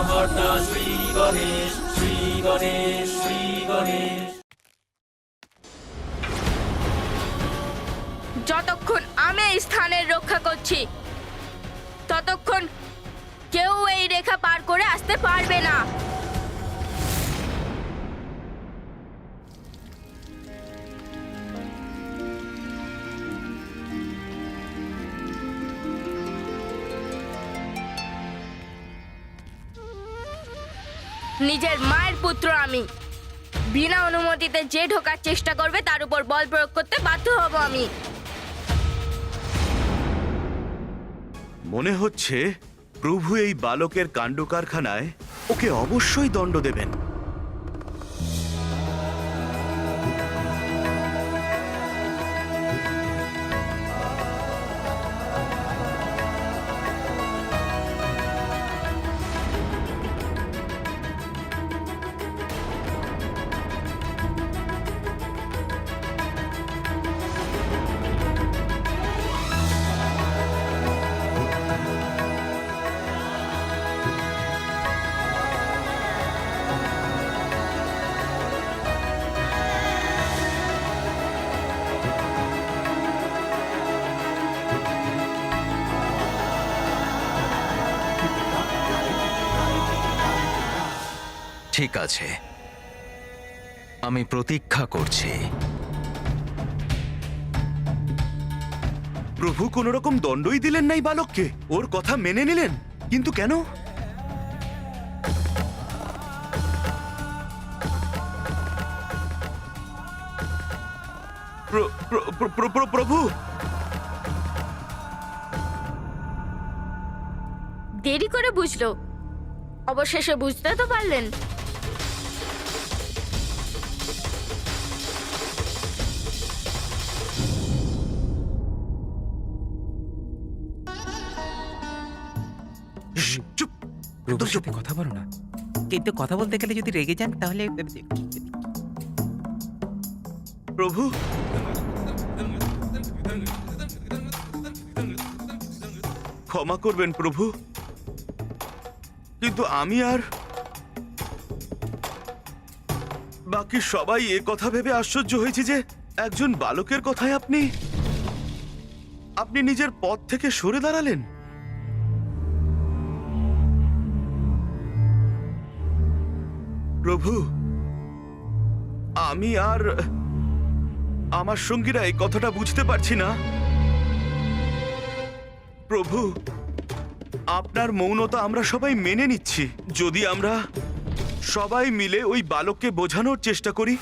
বিঘ্নহর্তা শ্রী গণেশ, শ্রী গণেশ, শ্রী গণেশ। যতক্ষণ আমি এই স্থানের রক্ষা করছি ততক্ষণ কেউ এই রেখা পার করে আসতে পারবে না। নিজের মায়ের পুত্র আমি, বিনা অনুমতিতে যে ঢোকার চেষ্টা করবে তার উপর বল প্রয়োগ করতে বাধ্য হব আমি। মনে হচ্ছে প্রভু এই বালকের কাণ্ড কারখানায় ওকে অবশ্যই দণ্ড দেবেন। ঠিক আছে, আমি প্রতীক্ষা করছি। প্রভু কোন রকম দণ্ডই দিলেন নাই বালককে, ওর কথা মেনে নিলেন, কিন্তু কেন? প্রভু, দেরি করে বুঝলো, অবশেষে বুঝতে তো পারলেন। চুপ। প্রভুর সাথে কথা বলো না, কিন্তু কথা বলতে গেলে যদি রেগে যান তাহলে। প্রভু, ক্ষমা করবেন প্রভু, কিন্তু আমি আর বাকি সবাই এ কথা ভেবে আশ্চর্য হয়েছি যে একজন বালকের কথায় আপনি নিজের পথ থেকে সরে দাঁড়ালেন। প্রভু, আমি আর আমার সঙ্গীরা এই কথাটা বুঝতে পারছি না। প্রভু, আপনার মৌনতা আমরা সবাই মেনে নিচ্ছি। যদি আমরা সবাই মিলে ওই বালককে বোঝানোর চেষ্টা করি।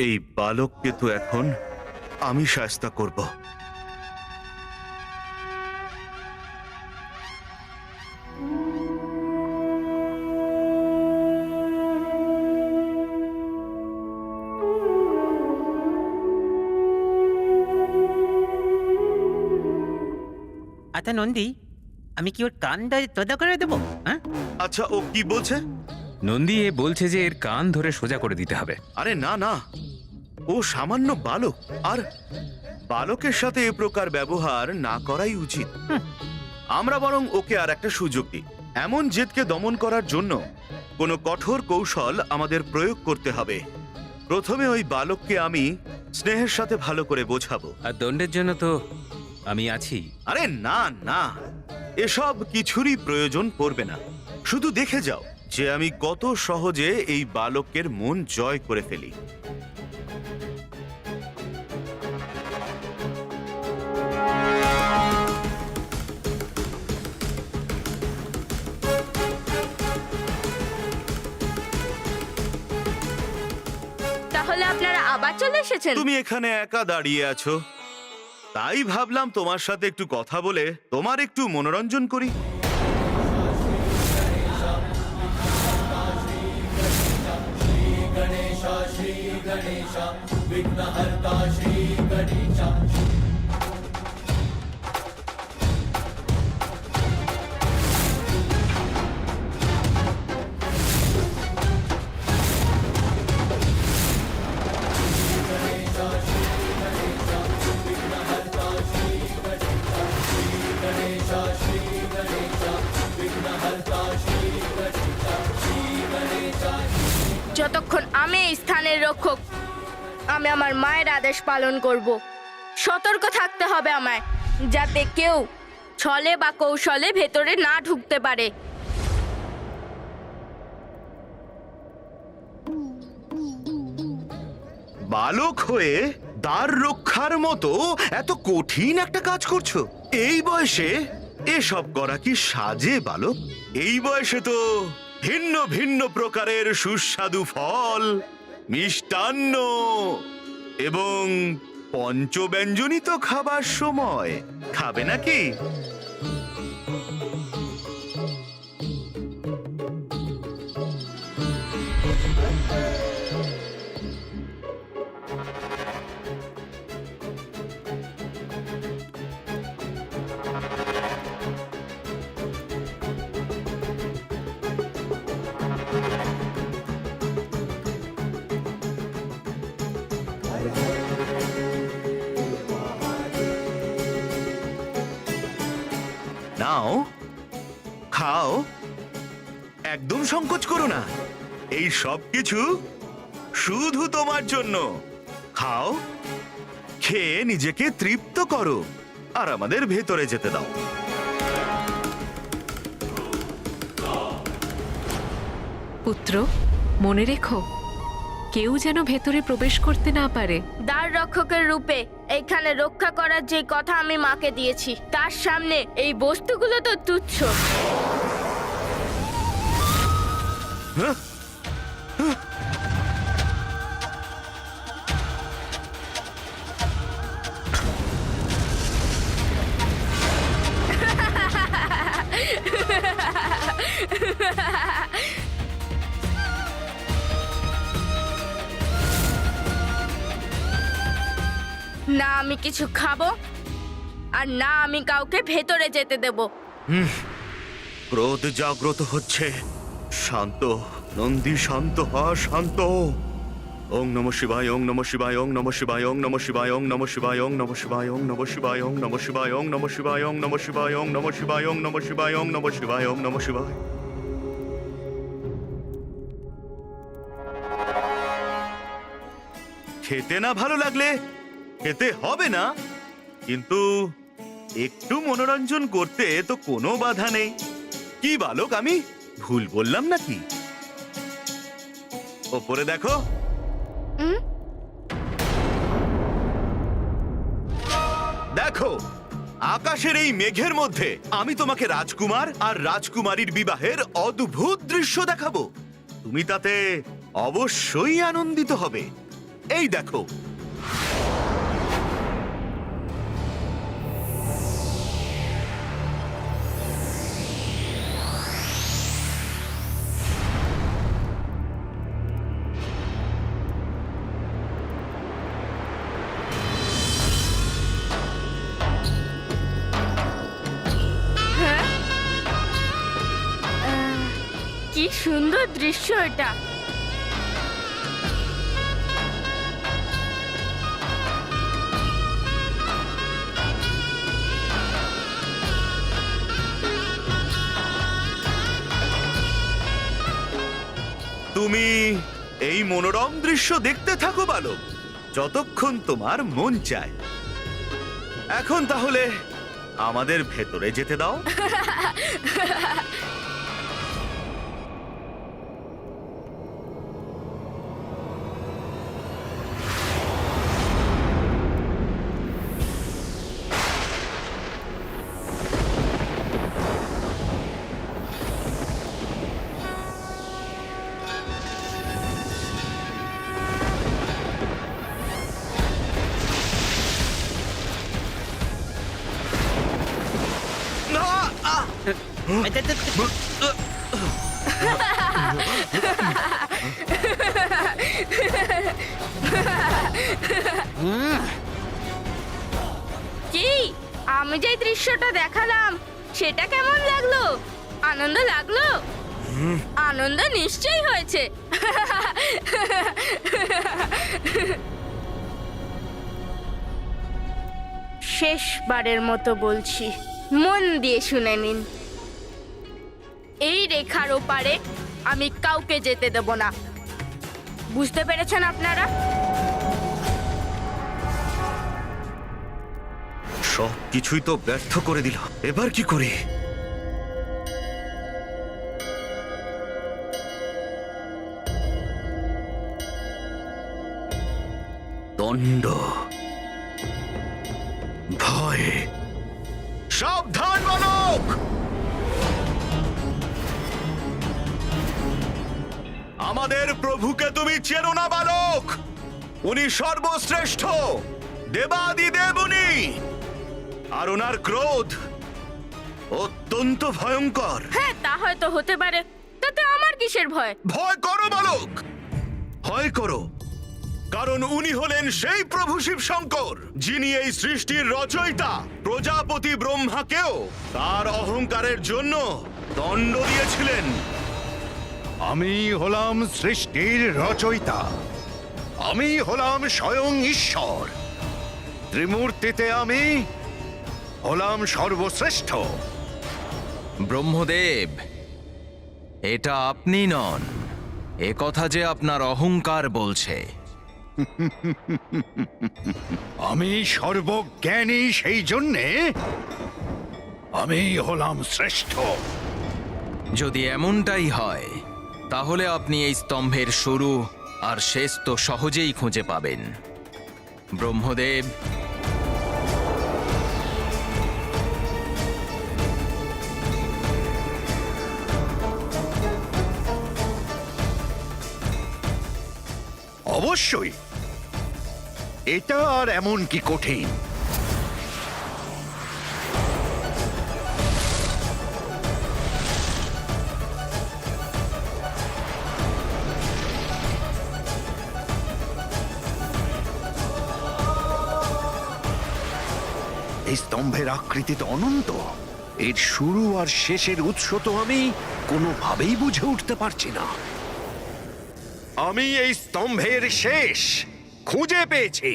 এই বালককে তো এখন আমি শায়েস্তা করব। আচ্ছা নন্দী, আমি কি ওর কানটা তোদা করে দেবো? হ্যাঁ, আচ্ছা, ও কি বলছে? নন্দী এ বলছে যে এর কান ধরে সোজা করে দিতে হবে। আরে না না, ও সামান্য বালক, আর বালকের সাথে এ প্রকার ব্যবহার না করাই উচিত। আমরা বরং ওকে আর একটা সুযোগ দিই। এমন জেদকে দমন করার জন্য কোনো কঠোর কৌশল আমাদের প্রয়োগ করতে হবে। প্রথমে ওই বালককে আমি স্নেহের সাথে ভালো করে বোঝাবো। আর দণ্ডের জন্য তো আমি আছি। আরে না না, এসব কিছুরই প্রয়োজন পড়বে না। শুধু দেখে যাও যে আমি কত সহজে এই বালকের মন জয় করে ফেলি। তাহলে আপনারা আবার চলে এসেছেন? তুমি এখানে একা দাঁড়িয়ে আছো, তাই ভাবলাম তোমার সাথে একটু কথা বলে তোমার একটু মনোরঞ্জন করি। গণেশ, শ্রী গণেশ। যতক্ষণ আমি এই স্থানের রক্ষক, আমি আমার মায়ের আদেশ পালন করব। সতর্ক থাকতে হবে আমায়, যাতে কেউ ছলে বা কৌশলে ভেতরে না ঢুকতে পারে। বালক হয়ে দ্বার রক্ষার মতো এত কঠিন একটা কাজ করছো এই বয়সে? এসব করা কি সাজে বালক? এই বয়সে তো ভিন্ন ভিন্ন প্রকারের সুস্বাদু ফল, মিষ্টান্ন এবং পঞ্চব্যঞ্জনই তো খাবার সময়। খাবে নাকি? নাও, খাও, একদম সংকোচ করো না। এই সব কিছু শুধু তোমার জন্য। খাও, খেয়ে নিজেকে তৃপ্ত করো আর আমাদের ভেতরে যেতে দাও। পুত্র, মনে রেখো, কেউ যেন ভেতরে প্রবেশ করতে না পারে। দ্বার রক্ষকের রূপে এখানে রক্ষা করার যে কথা আমি মাকে দিয়েছি, তার সামনে এই বস্তুগুলো তো তুচ্ছ। না আমি কিছু খাবো, আর না আমি কাউকে ভেতরে যেতে দেব। ক্রোধ জাগ্রত হচ্ছে। শান্ত নন্দী, শান্ত হ, শান্ত। ওং নমঃ শিবায়, ওং নমঃ শিবায়, ওং নমঃ শিবায়, ওং নমঃ শিবায়, ওং নমঃ শিবায়, ওং নমঃ শিবায়, ওং নমঃ শিবায়, ওং নমঃ শিবায়, ওং নমঃ শিবায়, ওং নমঃ শিবায়, ওং নমঃ শিবায়, ওং নমঃ শিবায়, ওং নমঃ শিবায়, ওং নমঃ শিবায়। খেতে না ভালো লাগলে খেতে হবে না, কিন্তু একটু মনোরঞ্জন করতে তো কোনো বাধা নেই। কি বালক, আমি ভুল বললাম নাকি? ওপরে দেখো। দেখো, আকাশের এই মেঘের মধ্যে আমি তোমাকে রাজকুমার আর রাজকুমারীর বিবাহের অদ্ভুত দৃশ্য দেখাবো। তুমি তাতে অবশ্যই আনন্দিত হবে। এই দেখো। কি সুন্দর দৃশ্য এটা। তুমি এই মনোরম দৃশ্য দেখতে থাকো বালক, যতক্ষণ তোমার মন চায়। এখন তাহলে আমাদের ভেতরে যেতে দাও। কি আমি যে দৃশ্যটা দেখালাম সেটা কেমন লাগলো? আনন্দ লাগলো? আনন্দ নিশ্চয়ই হয়েছে। শেষবারের মতো বলছি, মন দিয়ে শুনে নিন। এই রেখার ওপারে আমি কাউকে যেতে দেব না। বুঝতে পেরেছেন আপনারা? সব কিছুই তো ব্যর্থ করে দিল, এবার কি করি? দণ্ড, ভয়, সাবধান বালক! আমাদের প্রভুকে তুমি চেনো না বালক? উনি সর্বশ্রেষ্ঠ দেবাদিদেব উনি, আর ওনার ক্রোধ অত্যন্ত ভয়ঙ্কর। হ্যাঁ, তা হয়তো হতে পারে, তাতে আমার কিসের ভয়? ভয় করো বালক, ভয় করো, কারণ উনি হলেন সেই প্রভু শিব শঙ্কর, যিনি এই সৃষ্টির রচয়িতা প্রজাপতি ব্রহ্মাকেও তার অহংকারের জন্য দণ্ড দিয়েছিলেন। আমি হলাম সৃষ্টির রচয়িতা, আমি হলাম স্বয়ং ঈশ্বর, ত্রিমূর্তিতে আমি হলাম সর্বশ্রেষ্ঠ। ব্রহ্মদেব, এটা আপনি নন, এ কথা যে আপনার অহংকার বলছে। আমি সর্বজ্ঞানী, সেই জন্যে আমি হলাম শ্রেষ্ঠ। যদি এমনটাই হয় তাহলে আপনি এই স্তম্ভের শুরু আর শেষ তো সহজেই খুঁজে পাবেন। ব্রহ্মদেব, অবশ্যই, এটা আর এমন কি কঠিন? এই স্তম্ভের আকৃতি তো অনন্ত, এর শুরু আর শেষের উৎস তো আমি কোনোভাবেই বুঝে উঠতে পারছি না। আমি এই স্তম্ভের শেষ খুঁজে পেয়েছি।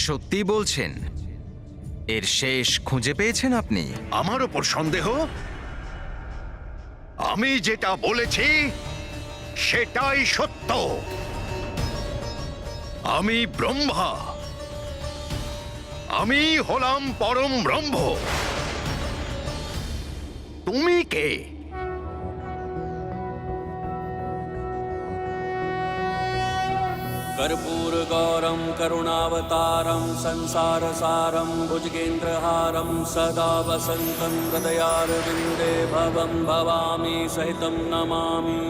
সত্যি বলছেন? এর শেষ খুঁজে পেয়েছেন আপনি? আমার ওপর সন্দেহ? আমি যেটা বলেছি সেটাই সত্য। আমি ব্রহ্মা, আমি হলাম পরম ব্রহ্ম। তুমি কে? कर्पूरगौरं करुणावतारं संसारसारं भुजगेन्द्रहारं सदा वसन्तं हृदयारविन्दे भवं भवामि सहितं नमामि।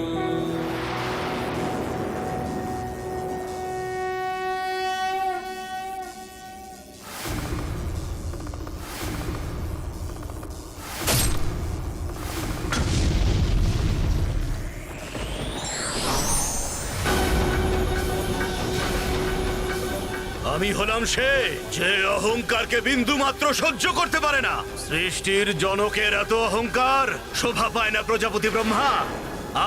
আমি হলাম সে যে অহংকারকে বিন্দু মাত্র সহ্য করতে পারে না। সৃষ্টির জনকের এত অহংকার শোভা পায় না প্রজাপতি ব্রহ্মা।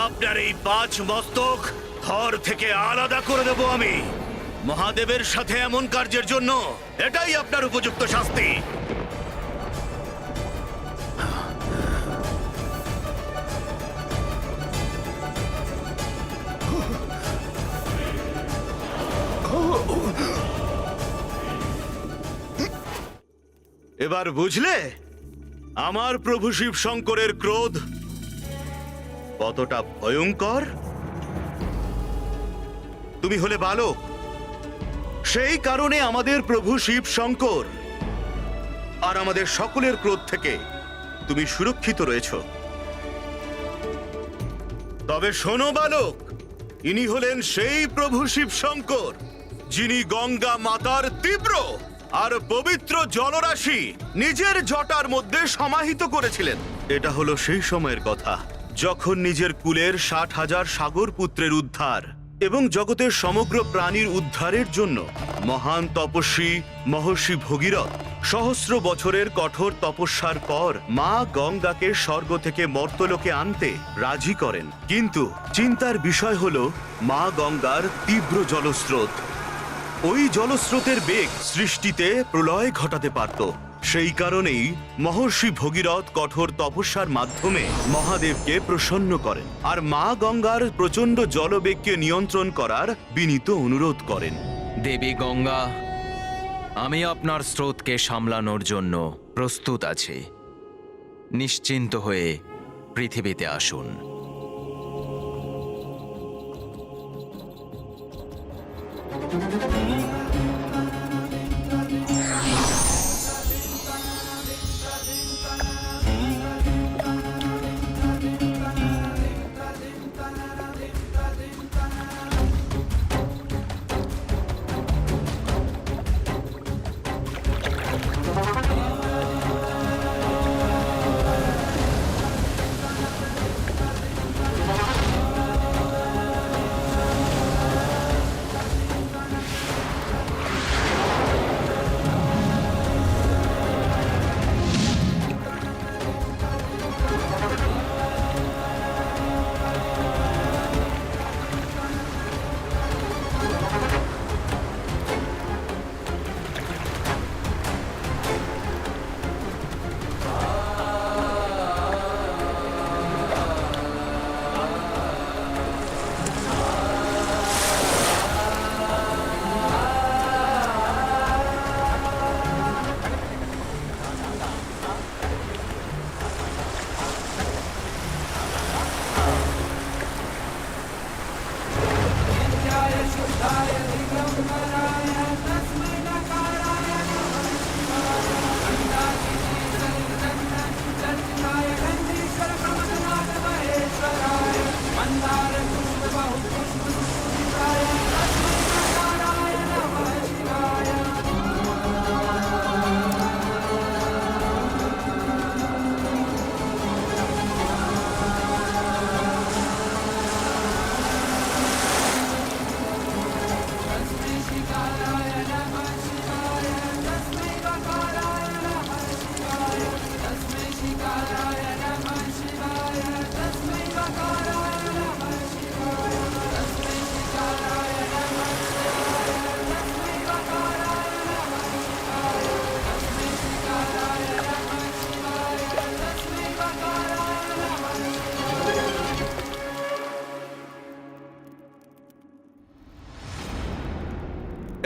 আপনার এই 5 মস্তক থর থেকে আলাদা করে দেব আমি। মহাদেবের সাথে এমন কার্যের জন্য এটাই আপনার উপযুক্ত শাস্তি। এবার বুঝলে আমার প্রভু শিব শঙ্করের ক্রোধ কতটা ভয়ঙ্কর? তুমি হলে বালক, সেই কারণে আমাদের প্রভু শিব শঙ্কর আর আমাদের সকলের ক্রোধ থেকে তুমি সুরক্ষিত রয়েছ। তবে শোনো বালক, ইনি হলেন সেই প্রভু শিব শঙ্কর যিনি গঙ্গা মাতার তীব্র আর পবিত্র জলরাশি নিজের জটার মধ্যে সমাহিত করেছিলেন। এটা হলো সেই সময়ের কথা যখন নিজের কুলের 60,000 সাগর পুত্রের উদ্ধার এবং জগতের সমগ্র প্রাণীর উদ্ধারের জন্য মহান তপস্বী মহর্ষি ভগীরথ সহস্র বছরের কঠোর তপস্যার পর মা গঙ্গাকে স্বর্গ থেকে মর্তলোকে আনতে রাজি করেন। কিন্তু চিন্তার বিষয় হল মা গঙ্গার তীব্র জলস্রোত। ওই জলস্রোতের বেগ সৃষ্টিতে প্রলয় ঘটাতে পারত। সেই কারণেই মহর্ষি ভগীরথ কঠোর তপস্যার মাধ্যমে মহাদেবকে প্রসন্ন করেন আর মা গঙ্গার প্রচণ্ড জলবেগকে নিয়ন্ত্রণ করার বিনীত অনুরোধ করেন। দেবী গঙ্গা, আমি আপনার স্রোতকে সামলানোর জন্য প্রস্তুত আছি। নিশ্চিন্ত হয়ে পৃথিবীতে আসুন।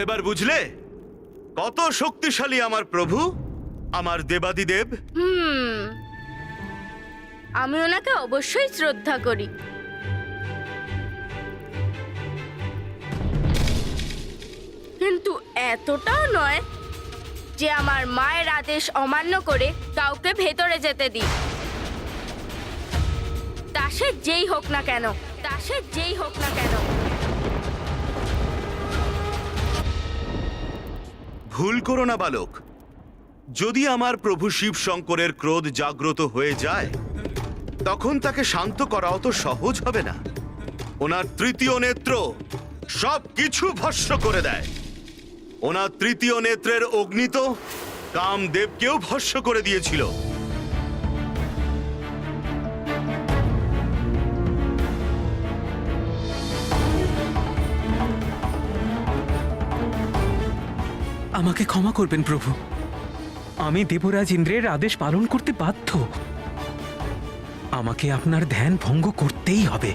এবার বুঝলে কত শক্তিশালী আমার প্রভু, আমার দেবাদিদেব? আমি ওনাকে অবশ্যই শ্রদ্ধা করি। কিন্তু এতটাও নয় যে আমার মায়ের আদেশ অমান্য করে কাউকে ভেতরে যেতে দিই। তা সে যেই হোক না কেন, তা সে যেই হোক না কেন। ভুল করো না বালক। যদি আমার প্রভু শিব শঙ্করের ক্রোধ জাগ্রত হয়ে যায় তখন তাকে শান্ত করা অত সহজ হবে না। ওনার তৃতীয় নেত্র সব কিছু ভস্ম করে দেয়। ওনার তৃতীয় নেত্রের অগ্নি তো কামদেবকেও ভস্ম করে দিয়েছিল। আমাকে ক্ষমা করবেন প্রভু, আমি দেবরাজ ইন্দ্রের আদেশ পালন করতে বাধ্য। আমাকে আপনার ধ্যান ভঙ্গ করতেই হবে।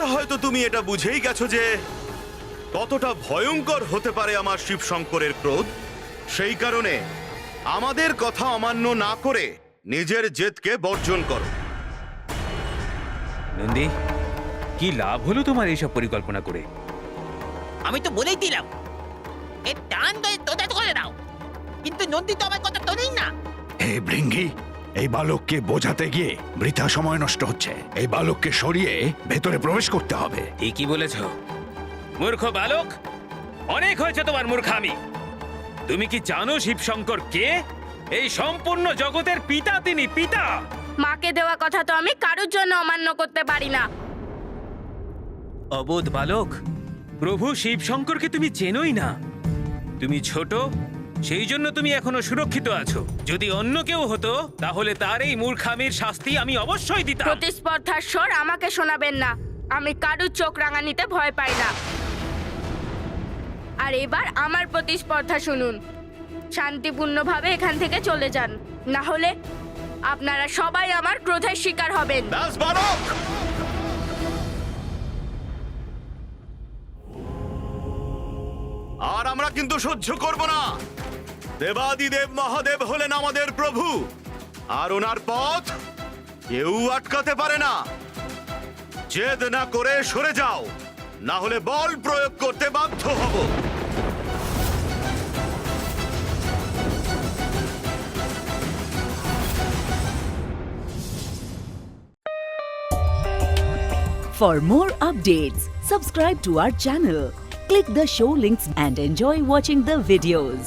এবার হয়তো তুমি এটা বুঝেই গেছো যে কতটা ভয়ঙ্কর হতে পারে আমার শিবশঙ্করের ক্রোধ। সেই কারণে আমাদের কথা অমান্য না করে নিজের জেদকে বর্জন করো। নন্দী, কি লাভ হলো তোমার এইসব পরিকল্পনা করে? আমি তো বলেই দিলাম এর টান ধরে তোদা করে দাও, কিন্তু নন্দী তো আমার কথা তোলেই না। হে ভৃঙ্গি, এই বালককে বোঝাতে গিয়ে বৃথা সময় নষ্ট হচ্ছে। এই বালককে সরিয়ে ভেতরে প্রবেশ করতে হবে। ঠিকই বলেছ মূর্খ বালক, অনেক হয়েছে তোমার মূর্খামি। তুমি কি জানো শিবশঙ্কর কে? এই সম্পূর্ণ জগতের পিতা, তিনি পিতা। মাকে দেওয়া কথা তো আমি কারোর জন্য অমান্য করতে পারি না। অবোধ বালক, প্রভু শিবশঙ্করকে তুমি চেনোই না। তুমি ছোট, সেই জন্য তুমি এখনো সুরক্ষিত আছো। যদি অন্য কেউ হতো তাহলে তার এই মূর্খামির শাস্তি আমি অবশ্যই দিতাম। প্রতিস্পর্ধার স্বর আমাকে শোনাবেন না। আমি কারুর চোখ রাঙানিতে ভয় পাই না। আর এবার আমার প্রতিস্পর্ধা শুনুন। শান্তিপূর্ণভাবে এখান থেকে চলে যান, না হলে আপনারা সবাই আমার ক্রোধের শিকার হবেন। ব্যাস বালক! আর আমরা কিন্তু সহ্য করব না। দেবাদিদেব মহাদেব হলেন আমাদের প্রভু, আর ওনার পথ কেউ আটকাতে পারে না। জেদ না করে সরে যাও, না হলে বল প্রয়োগ করতে বাধ্য হব। For more updates, subscribe to our channel, click the show links and enjoy watching the videos.